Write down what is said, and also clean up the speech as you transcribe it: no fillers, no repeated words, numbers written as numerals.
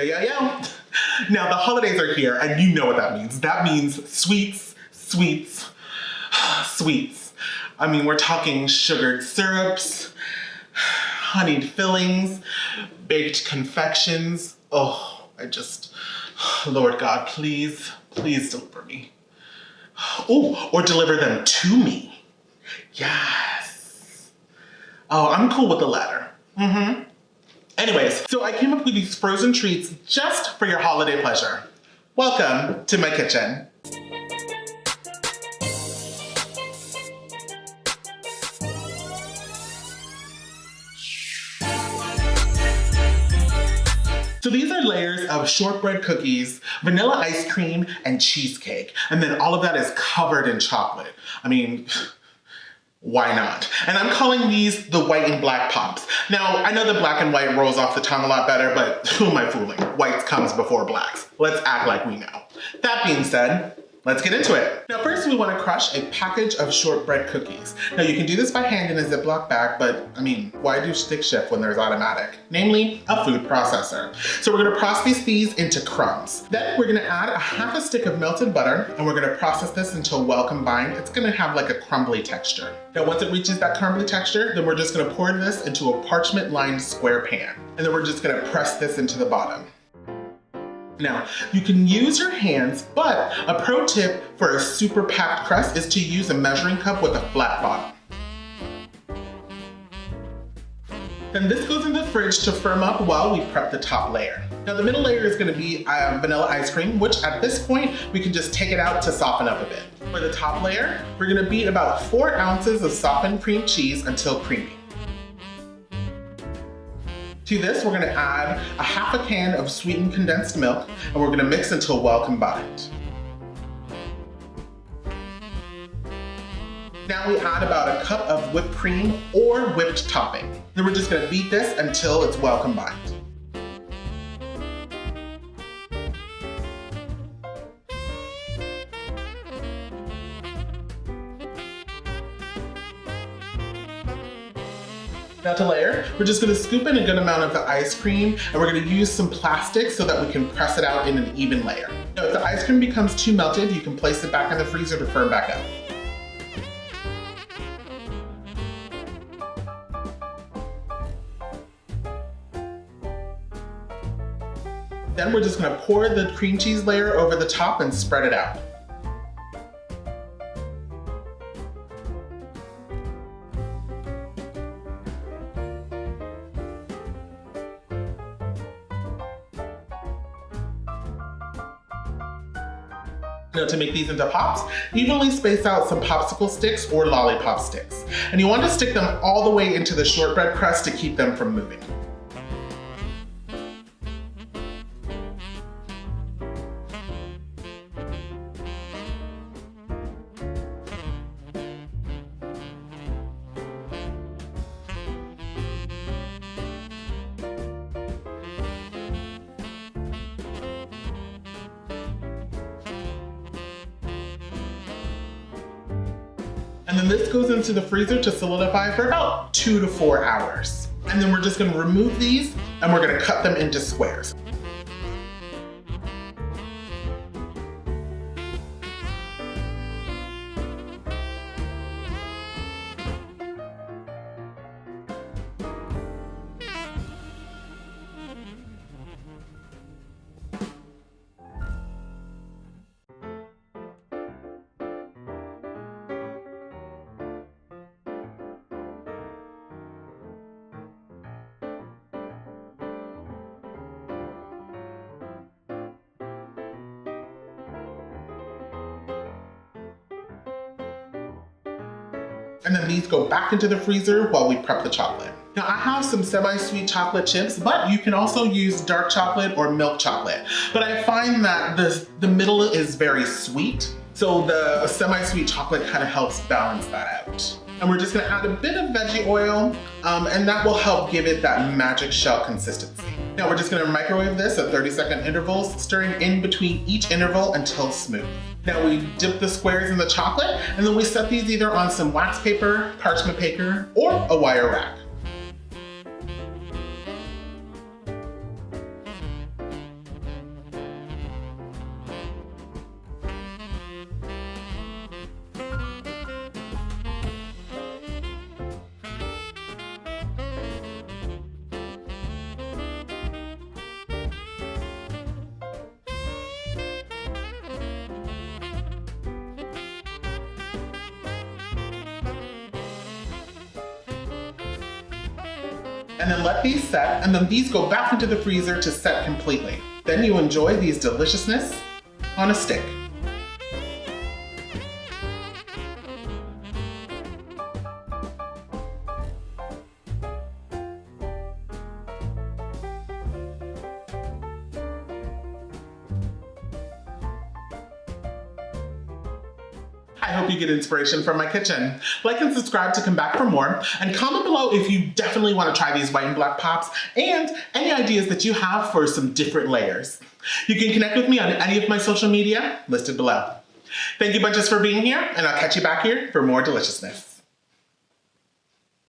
Yeah. Now the holidays are here and you know what that means. That means sweets, sweets, sweets. I mean, we're talking sugared syrups, honeyed fillings, baked confections. Oh, Lord God, please deliver me. Oh, or deliver them to me. Yes. Oh, I'm cool with the latter. Anyways, so I came up with these frozen treats just for your holiday pleasure. Welcome to my kitchen. So these are layers of shortbread cookies, vanilla ice cream, and cheesecake. And then all of that is covered in chocolate. I mean, why not? And I'm calling these the white and black pops. Now, I know the black and white rolls off the tongue a lot better, but who am I fooling? Whites comes before blacks. Let's act like we know. That being said, let's get into it. Now first we want to crush a package of shortbread cookies. Now you can do this by hand in a Ziploc bag, but I mean, why do stick shift when there's automatic? Namely, a food processor. So we're gonna process these into crumbs. Then we're gonna add a half a stick of melted butter and we're gonna process this until well combined. It's gonna have like a crumbly texture. Now once it reaches that crumbly texture, then we're just gonna pour this into a parchment lined square pan. And then we're just gonna press this into the bottom. Now, you can use your hands, but a pro tip for a super packed crust is to use a measuring cup with a flat bottom. Then this goes in the fridge to firm up while we prep the top layer. Now the middle layer is going to be vanilla ice cream, which at this point, we can just take it out to soften up a bit. For the top layer, we're going to beat about 4 ounces of softened cream cheese until creamy. To this, we're gonna add a half a can of sweetened condensed milk, and we're gonna mix until well combined. Now we add about a cup of whipped cream or whipped topping. Then we're just gonna beat this until it's well combined. Now to layer, we're just gonna scoop in a good amount of the ice cream and we're gonna use some plastic so that we can press it out in an even layer. Now if the ice cream becomes too melted, you can place it back in the freezer to firm back up. Then we're just gonna pour the cream cheese layer over the top and spread it out. Now to make these into pops, evenly space out some popsicle sticks or lollipop sticks. And you want to stick them all the way into the shortbread crust to keep them from moving. And then this goes into the freezer to solidify for about 2 to 4 hours. And then we're just gonna remove these and we're gonna cut them into squares. And then these go back into the freezer while we prep the chocolate. Now I have some semi-sweet chocolate chips, but you can also use dark chocolate or milk chocolate. But I find that the middle is very sweet, so the semi-sweet chocolate kind of helps balance that out. And we're just gonna add a bit of veggie oil, and that will help give it that magic shell consistency. Now we're just gonna microwave this at 30-second intervals, stirring in between each interval until smooth. Now we dip the squares in the chocolate, and then we set these either on some wax paper, parchment paper, or a wire rack. And then let these set, and then these go back into the freezer to set completely. Then you enjoy these deliciousness on a stick. I hope you get inspiration from my kitchen. Like and subscribe to come back for more, and comment below if you definitely want to try these white and black pops and any ideas that you have for some different layers. You can connect with me on any of my social media listed below. Thank you bunches for being here, and I'll catch you back here for more deliciousness.